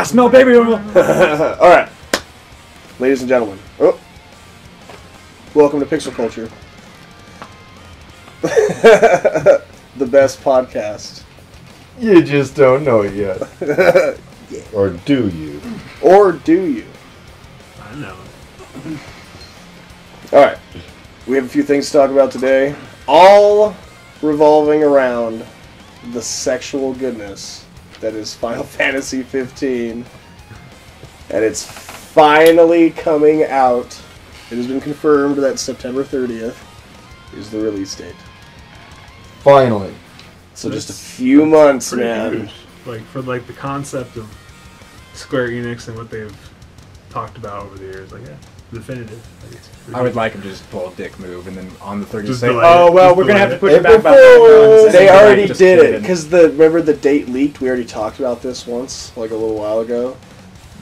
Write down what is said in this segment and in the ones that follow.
smell baby oil. All right, ladies and gentlemen. Oh. Welcome to PixelCulture. The best podcast. You just don't know it yet. Yeah. Or do you? Or do you? I know. Alright. We have a few things to talk about today. All revolving around the sexual goodness that is Final Fantasy 15. And it's finally coming out. It has been confirmed that September 30th is the release date. Finally. So just a few months, Pretty man. huge. Like for the concept of Square Enix and what they've talked about over the years, like definitive. I would like him to just pull a dick move and then on the 30th Just say, delay "Oh it. well, Just we're gonna have to delay push it back about 9 months." And They then, already just did keep it because remember the date leaked. We already talked about this once, like a little while ago.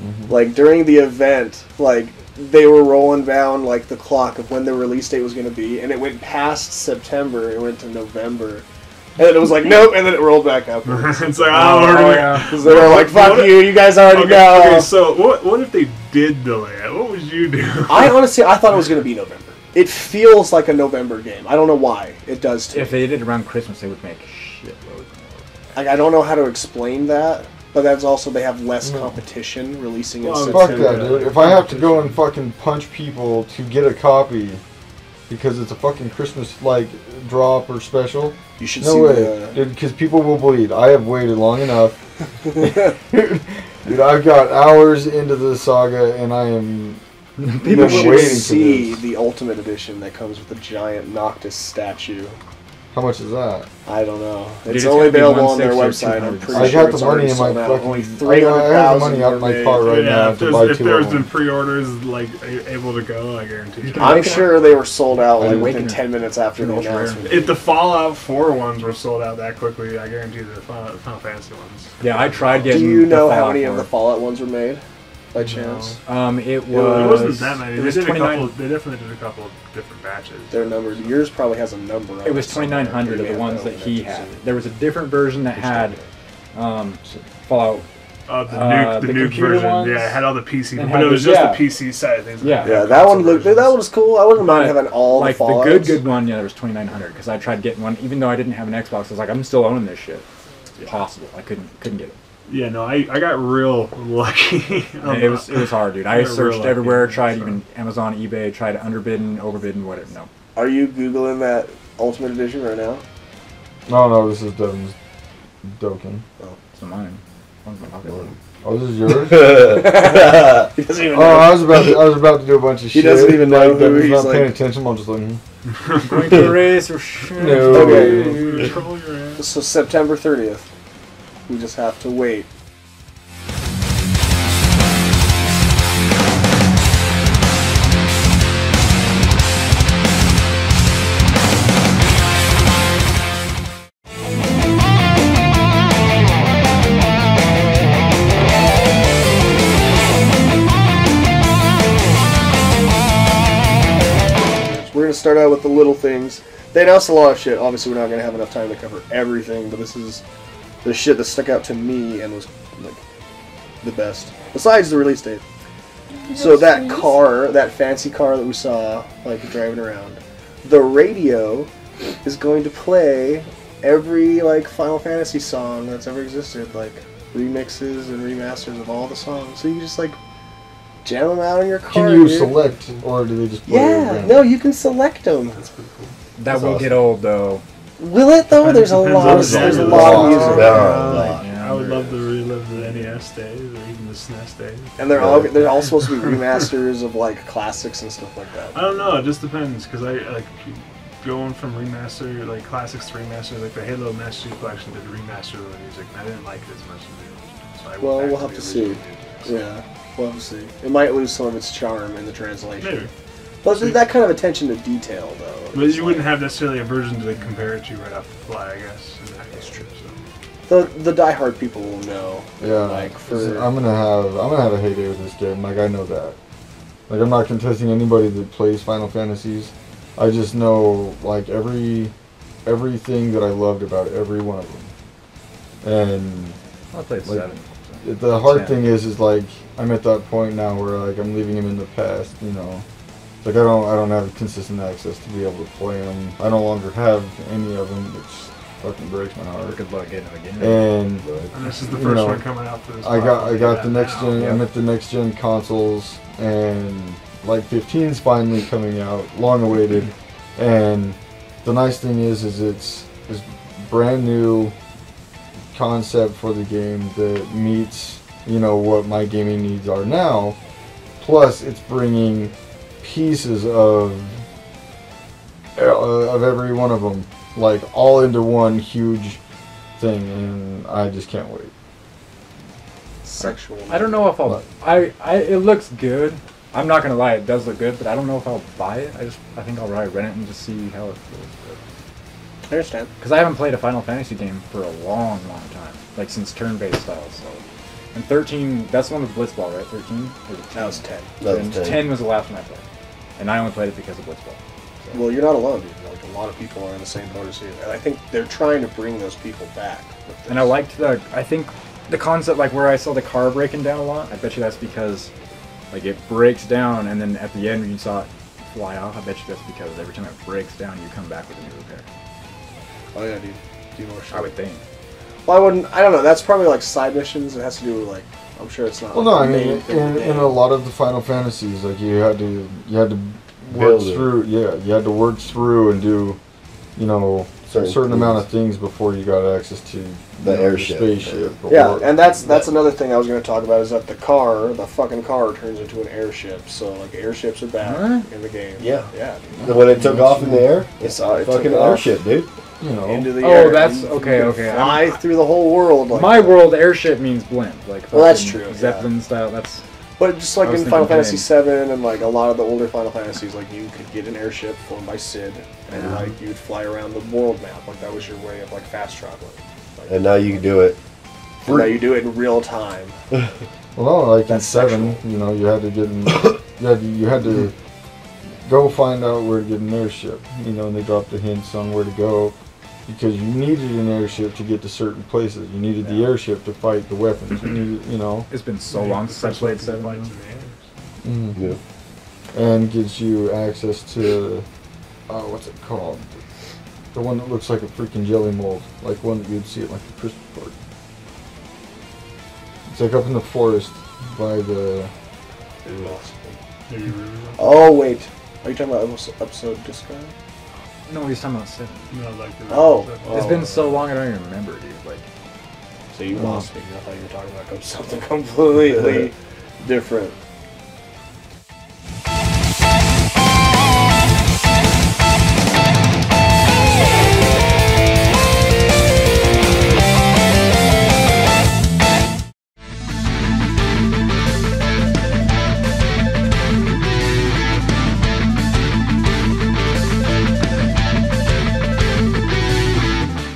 Mm-hmm. Like during the event, like they were rolling down like the clock of when the release date was going to be, and it went past September. It went to November, and then it was like nope, and then it rolled back up. It's like yeah. Because they were like, "Fuck you guys already know." Okay, so what if they did delay it? What would you do? I honestly, I thought it was going to be November. It feels like a November game. I don't know why it does to If me. they did it around Christmas, they would make shitloads more. Like, I don't know how to explain that, but that's also they have less competition releasing in Well, September. Fuck that, dude. If I have to go and fucking punch people to get a copy because it's a fucking Christmas, like, drop or special, You should no see way. Dude, because people will bleed. I have waited long enough. Dude, I've got hours into the saga and I am... People been should waiting for see this. the Ultimate Edition that comes with a giant Noctis statue. How much is that? I don't know. Dude, It's it's only gonna be available on their 160 or website. I'm 200. pretty I sure got it's the money already in my sold out. fucking... Only I have the 300,000 money out were of my made. car right now if to buy there's, two if of there's been them. pre-orders able to go, I guarantee you. I'm sure they were sold out like within Awakener. 10 minutes after the Ultra rare. announcement. If the Fallout 4 ones were sold out that quickly, I guarantee the Final Fantasy ones. Yeah, I tried getting. Do you know the how Fallout many of 4. the Fallout ones were made? By chance? It was. It wasn't that many. It They was did a 29. couple. They definitely did a couple of different batches. They're numbered. Yours probably has a number on it. It was somewhere. 2,900 of You the may ones have that to he see had. it. There was a different version that had Fallout. The nuke computer version. ones Yeah, it had all the PC, and but had it was the- just yeah. the PC side of things. Yeah. Yeah, that one looked. That one was cool. I wouldn't mind But, having all like the Fallouts. the good one, yeah, there was 2,900 because I tried getting one, even though I didn't have an Xbox. I was like, I'm still owning this shit. It's possible. I couldn't get it. Yeah, no, I got real lucky. And it was hard, dude. I They're real searched lucky, everywhere, tried so. even Amazon, eBay, tried underbidding, overbidding, whatever. No. Are you googling that Ultimate Edition right now? No, this is Devin's Doken. It's mine. One's my pocket. Oh, this is yours? He doesn't even Oh, know. I was about to do a bunch of He shit. doesn't even know Like, who Devin's he's not paying like. attention. I'm just like, Going to erase or shit. No. Okay. Control your ass. So September 30th. We just have to wait. We're going to start out with the little things. They announced a lot of shit. Obviously, we're not going to have enough time to cover everything, but this is the shit that stuck out to me and was like the best. Besides the release date. So that car, that fancy car that we saw, like driving around, the radio is going to play every like Final Fantasy song that's ever existed, like remixes and remasters of all the songs. So you just like jam them out in your car. can you dude. select, or do they just play Yeah, random? no, you can select them. That will get old though. Will it though? There's a Depends lot on of the there's a genre. lot of music. Yeah, I would love to relive the NES days or even the SNES days. And they're all supposed to be remasters of like classics and stuff like that. I don't know. It just depends because I like going from remaster like classics to remaster. Like the Halo Master Chief Collection did remaster of the music, and I didn't like it as much as the original. So I went Well, back we'll to have the to see. original music, so. Yeah, we'll have to see. It might lose some of its charm in the translation. Maybe. But there's that kind of attention to detail, though. But you wouldn't have necessarily a version to compare it to right off the fly, I guess. That's true. The diehard people will know. Yeah, Like for I'm gonna have a heyday with this game. Like I know that. Like I'm not contesting anybody that plays Final Fantasies. I just know like everything that I loved about every one of them. And I played Like- 7. the hard 10. thing is like I'm at that point now where like I'm leaving him in the past. You know, like I don't have consistent access to be able to play them. I no longer have any of them, which fucking breaks my heart. Good luck getting it again. And And this is the you first know, one coming out for this. I got the next gen. Yeah. I'm at the next gen consoles, and like 15 is finally coming out, long awaited. And the nice thing is it's brand new concept for the game that meets, you know, what my gaming needs are now. Plus, it's bringing pieces of every one of them, like all into one huge thing, and I just can't wait. Sexual. I don't know if I'll. It looks good. I'm not gonna lie, it does look good, but I don't know if I'll buy it. I think I'll probably rent it and just see how it feels. I understand. Because I haven't played a Final Fantasy game for a long time, like since turn-based style. So, and 13, that's the one with Blitzball, right? 13. Or 10? That was 10. That was And 10. 10 was the last one I played, and I only played it because of Blitzball. So. Well, you're not alone, dude. Like a lot of people are in the same boat as you, and I think they're trying to bring those people back. with this. And I liked I think the concept, like where I saw the car breaking down a lot. I bet you that's because, like, it breaks down, and then at the end when you saw it fly off, I bet you that's because every time it breaks down, you come back with a new repair. Oh yeah, dude. Do more shit. I would think. Well, I wouldn't. I don't know. That's probably like side missions. It has to do with like. I'm sure it's not. Well, no, like, I the mean, main thing of the in game. a lot of the Final Fantasies, like you had to work Build it. through. Yeah, you had to work through and do, you know, a certain amount of things. things before you got access to The you know, airship. spaceship. Yeah, or- and that's another thing I was going to talk about is that the fucking car turns into an airship. So like airships are back Huh? in the game. Yeah. Yeah. Dude. When it took off in the air, It's it fucking took off airship, dude. you know, into the Oh, air. that's- You okay, can okay, Fly through the whole world. Like My that. world, airship means blimp. Like Well, that's fucking true, yeah. Zeppelin style. That's But just like I was in Final thinking Fantasy plane. VII and like a lot of the older Final Fantasies, like you could get an airship formed by Sid, and Yeah. like you'd fly around the world map. Like that was your way of like fast traveling. Like, And now you can do it. and now you do it in real time. well, no, like in That's 7, sexual. you know, you had to get in, you had to go find out where to get an airship. You know, and they dropped the hints on where to go. Because you needed an airship to get to certain places. You needed the airship to fight the weapons. You needed, you know, it's been so long since I played 7. Lights in the air. Yeah. and gives you access to, what's it called? The one that looks like a freaking jelly mold, like one that you'd see at like a Christmas party. It's like up in the forest by the. Are you really? Oh wait, are you talking about episode Disco? No, he's talking about 7. No, like the. Oh. It's been so long I don't even remember, dude. Like, So you lost me. I thought you were talking about something completely different.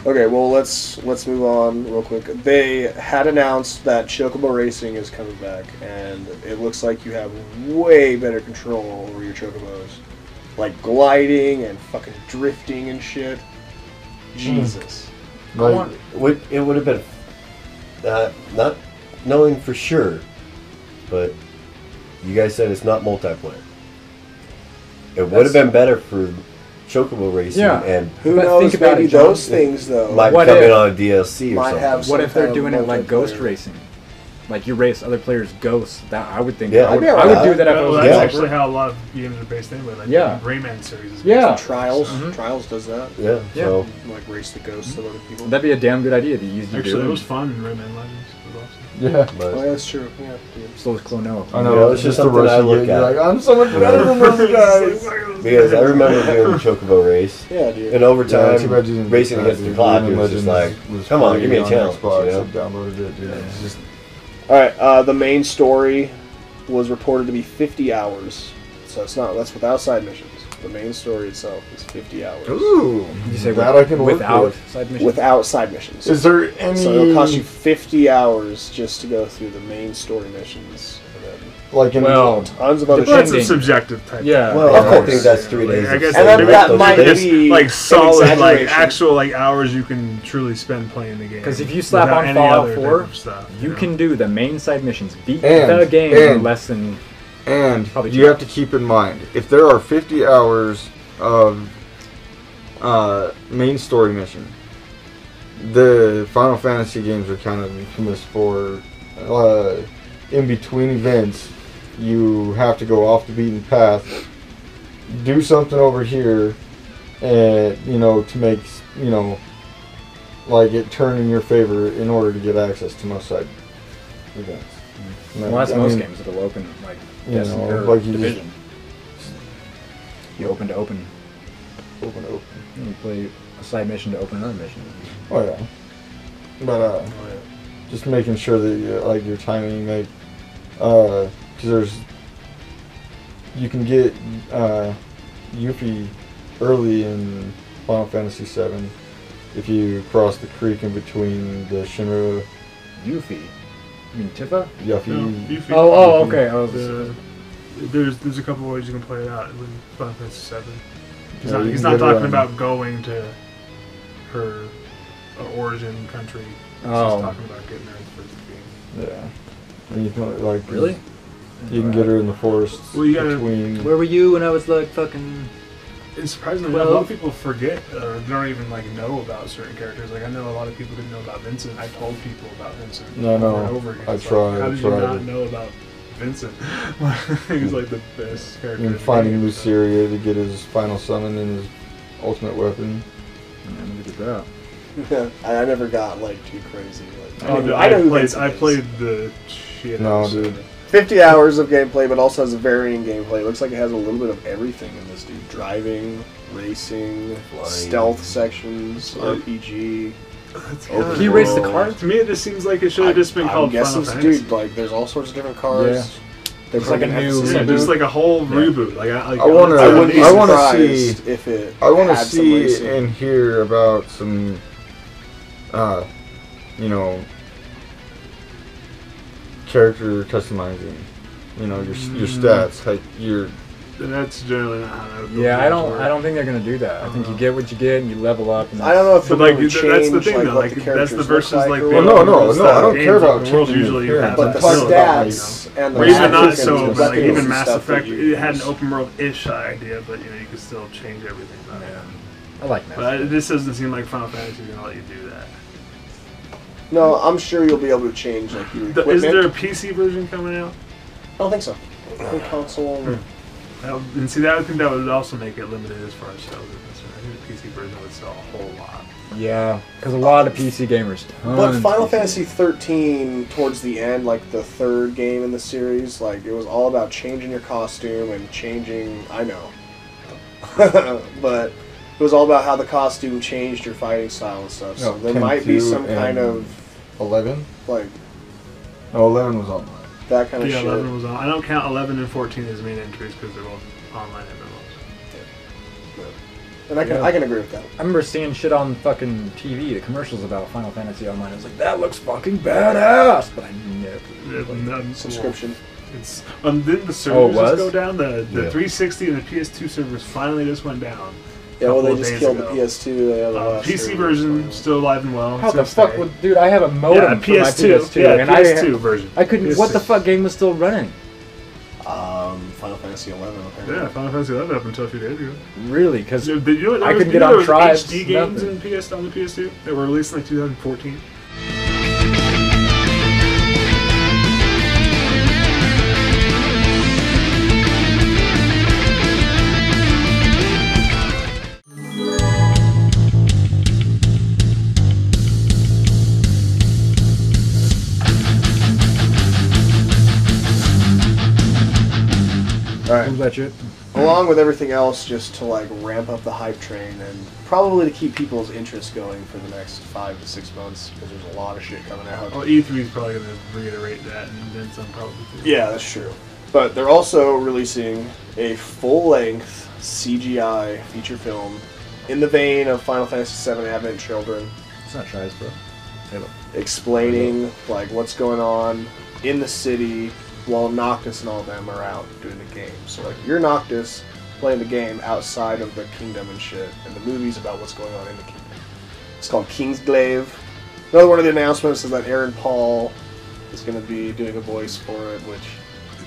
Okay, well let's move on real quick. They had announced that Chocobo Racing is coming back, and it looks like you have way better control over your Chocobos, like gliding and fucking drifting and shit. Jesus. Like, It would have been not knowing for sure, but you guys said it's not multiplayer. It would have been better for Chocobo Racing Yeah. and Who But knows? think about Maybe it, John. those things though. might What come if- in on a DLC or might something. have what if they're kind of doing it like Ghost multiplayer. Racing? Like you race other players' ghosts. That I would think. Yeah. I would, I'd be I would alright. do that if I Well, was that's a Yeah. actually developer. how a lot of games are based anyway. Like Yeah. the Rayman series is Yeah. based on Trials. Mhm. Trials does that. Yeah, Yeah. so Like race the ghosts of other people. That'd be a damn good idea to use. Actually, it was fun. Rayman Legends was awesome. yeah. but Oh, yeah, that's true. Yeah. So is Clonoa. I know, You know, it's it's just just the something rush I you look get. You're at. like, I'm so much better than those guys. because I remember doing the Chocobo race Yeah, dude. and overtime too bad you didn't racing get that, against the dude. clock. It Rayman was just Legends like, was come on, free give me a on challenge. Xbox. You know? I downloaded it, dude. It's just All right. The main story was reported to be 50 hours. So it's not. That's without side missions. The main story itself is 50 hours. ooh. Did you say that I can work without with. side missions? Without side missions. Is there any? So it'll cost you 50 hours just to go through the main story missions. And then like in Well, Tons of other Well, that's shit. a subjective type. Yeah. Well, I of think course. that's 3 days. I of guess staying And then with that those might days. be like an solid, like exaggeration. actual like hours you can truly spend playing the game. Because if you slap without on any Fallout other 4, type of stuff, you know? can do the main side missions, beat And- the game in and- less than. And Probably you true. have to keep in mind, if there are 50 hours of main story mission, the Final Fantasy games are kind of infamous for in between events, you have to go off the beaten path, do something over here, and to make like it turn in your favor in order to get access to most side events. Well, that's I most mean, games that'll open, like, you Destiny know, or like you Division. You open to open. Open. You play a side mission to open another mission. Oh yeah, but just making sure that your timing, like, because you can get Yuffie early in Final Fantasy VII if you cross the creek in between the Shinra Yuffie. You mean Tifa? Yuffie. No, you feel- Oh, okay. I was There's a couple ways you can play it out with Final Fantasy VII. He's Yeah, not, you he's can not get it talking on- about going to her origin country. He's Oh. just talking about getting her in the first game. Yeah, and you can like Really? You can get her in the forests Well, you gotta- between. Where were you when I was like fucking? It's surprisingly enough, a lot of people forget or don't even like know about certain characters. Like I know a lot of people didn't know about Vincent. I told people about Vincent No, over and over again. I It's like, tried, how did tried. you not know about Vincent? He was like the best character. in And the finding game, Luceria to get his final summon and his ultimate weapon. Yeah, let me get that. I never got like too crazy. Like, Oh, dude, I know who played. Vincent I is. played the shit. No, out of dude. it. 50 hours of gameplay, but also has a varying gameplay. It looks like it has a little bit of everything in this, dude. Driving, racing, Flying. stealth sections, RPG. That's Can kinda you race the cool. car? To me, it just seems like it should have just been I'm called guessing, Final Fantasy. dude, like there's all sorts of different cars. Yeah. They're It's like a putting new emphasis Yeah, on reboot. just like a whole Yeah. reboot. Like I wanna- I wouldn't be I wanna surprised see- if it. I want to had some see racing. and hear about some, character customizing. Your stats, like your. That's generally not how that Yeah, I don't. work. I don't think they're gonna do that. I think you get what you get and you level up. And I don't know if But they're like going to change that's the thing like, though. what Like the that's characters the look versus like or the Well, no, other no, style I don't games, care about like, the world changing usually the have but the appearance. still, stats and the or even not tactics so, and but like weapons even and Mass stuff that Effect, you it had an use. open world-ish idea, but you could still change everything about it. I like that. But this doesn't seem like Final Fantasy is gonna let you do that. No, I'm sure you'll be able to change like your equipment. Isn't there a PC version coming out? I don't think so. I think console. And see, I think that would also make it limited as far as sales are concerned. I think the PC version would sell a whole lot. Yeah, because a lot of PC gamers. But Final PC. Fantasy 13, towards the end, like the third game in the series, like it was all about changing your costume and changing. I know, but it was all about how the costume changed your fighting style and stuff. So No, there might be 10-2 some kind and of 11. like Oh, 11 was online. that kind of Yeah, shit. 11 was on. I don't count 11 and 14 as main entries because they're both online MMOs. And I can agree with that. I remember seeing shit on fucking TV, the commercials about Final Fantasy Online. I was like, that looks fucking badass, but I never. Subscription. It's didn't the servers was? just go down? The Yeah. 360 and the PS2 servers finally just went down. Yeah, well, they Couple of just days killed ago. the PS2. They have the last PC server. version still alive and well. How It's the gonna fuck stay. would, dude? I have a modem Yeah, for my PS2. PS2, Yeah, and PS2 version. I couldn't. What the PS2. fuck game was still running? Final Fantasy 11. Apparently. Yeah, Final Fantasy 11 up until a few days ago. Really? Because Did you, I couldn't get on Tribes, HD games nothing. in PS on the PS2 that were released in like 2014. All right. was that shit? Along with everything else, just to like ramp up the hype train and probably to keep people's interest going for the next 5 to 6 months because there's a lot of shit coming out. Well, E3 is probably going to reiterate that and then some probably too. Yeah, that's true. But they're also releasing a full-length CGI feature film in the vein of Final Fantasy VII Advent Children, It's not Tribes, bro. Halo. explaining like what's going on in the city while Noctis and all them are out doing the game. So like you're Noctis playing the game outside of the kingdom and shit, and the movie's about what's going on in the kingdom. It's called Kingsglaive. Another one of the announcements is that Aaron Paul is going to be doing a voice for it, which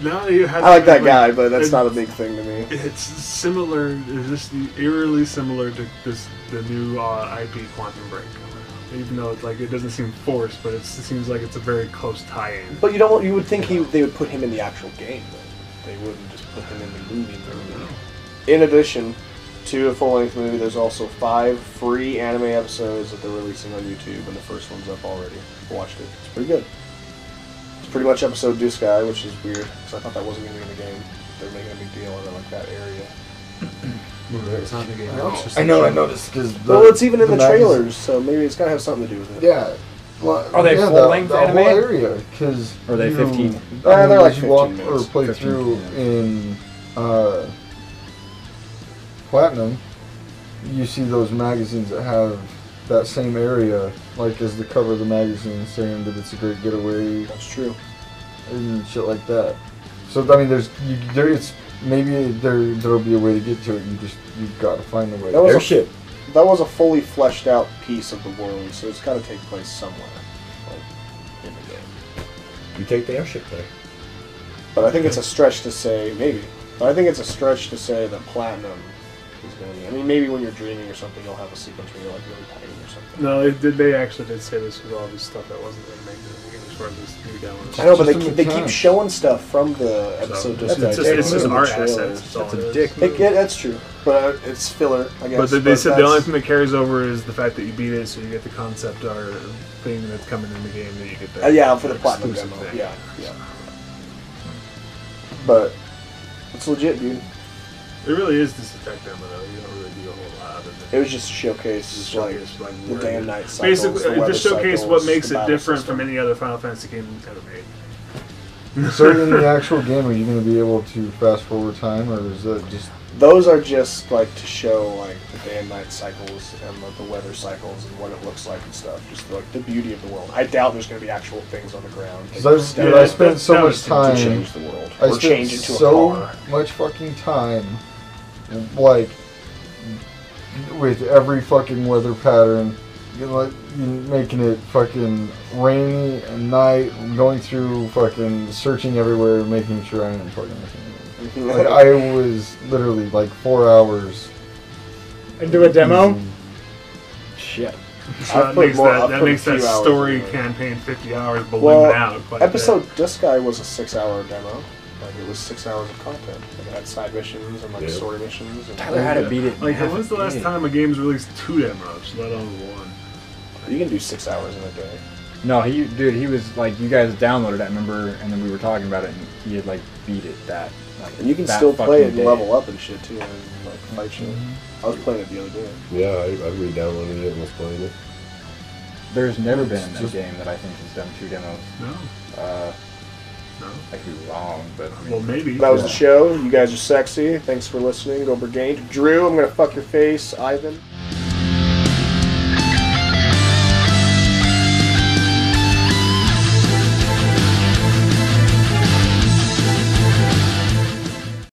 Now you have I like that guy, but that's not a big thing to me. It's similar. It's just eerily similar to the new IP Quantum Break coming out. Even though it doesn't seem forced, but it seems like it's a very close tie-in. But you would think they would put him in the actual game, though. They wouldn't just put him in the movie. In addition to a full-length movie, there's also 5 free anime episodes that they're releasing on YouTube, and the first one's up already. I watched it. It's pretty good. It's pretty much episode Duskai, which is weird, because I thought that wasn't going to be in the game. They're making a big deal out of like that area. It's not in the game. I know, I noticed, because... Well, it's even in the trailers, so maybe it's got to have something to do with it. Yeah. Well, Are they full-length the anime? whole area, because... Or are they 15? They're like as you walk 15 or minutes. play 15 through minutes. in Platinum, you see those magazines that have that same area, like as the cover of the magazine, saying that it's a great getaway That's true. and shit like that. So I mean, there'll be a way to get to it. You've got to find the way. That was Airship. That was a fully fleshed out piece of the world, so it's got to take place somewhere, like in the game. You take the airship there. But I think it's a stretch to say maybe. But I think it's a stretch to say that Platinum is going to be. I mean, maybe when you're dreaming or something, you'll have a sequence where you're like really tiny or something. No, they actually did say this was all this stuff that wasn't going to make it in the game as far as this new downloads. I know, but Just they in the keep time. showing stuff from the episode. So, just it's just in the art trailers. assets. That's all That's a it is. dick move. Yeah, that's true, but it's filler, I guess. But they said the only that's- thing that carries over is the fact that you beat it, so you get the concept art thing that's coming in the game that you get the yeah, for the Platinum exclusive demo. thing. Yeah. But it's legit, dude. It really is this attack demo though. You don't really do a whole lot other than It was just to showcase just like showcase, like, the where day it and is. night cycles. Basically, the it weather just showcase cycles, what makes the it battle different system. from any other Final Fantasy game ever made. So in the actual game, are you going to be able to fast forward time, or is that just... Those are just like to show like the day and night cycles and like, the weather cycles and what it looks like and stuff. Just like the beauty of the world. I doubt there's going to be actual things on the ground. Because Yeah, I spent so that much was to time... to change the world I or spent change into so a car. much fucking time, like, with every fucking weather pattern, making it fucking rainy and night, going through fucking searching everywhere, making sure I didn't fucking miss anything. Like, I was literally like 4 hours. And do a demo? easy. Shit. So I've put more- I've that put a makes that few hours story into it. campaign 50 hours balloon Well, out. Quite a episode Duskai was a 6-hour demo. Like it was 6 hours of content. Like it had side missions and like Yeah. story missions. And Tyler had to bit. beat it. in Like, half when's the a last day. time a game's released 2 demos, let alone 1? You can do 6 hours in a day. No, he was like, you guys downloaded it, I remember, and then we were talking about it, and he had like beat it that. Like, And you can that still play fucking it and day. level up and shit too, and like fight shit. I was playing it the other day. Yeah, I re-downloaded it and was playing it. There's never been a Just- game that I think has done 2 demos. No. No. I could be wrong, but I mean, Well, maybe. That was the show. You guys are sexy. Thanks for listening. Go Brigade. Drew, I'm gonna fuck your face. Ivan.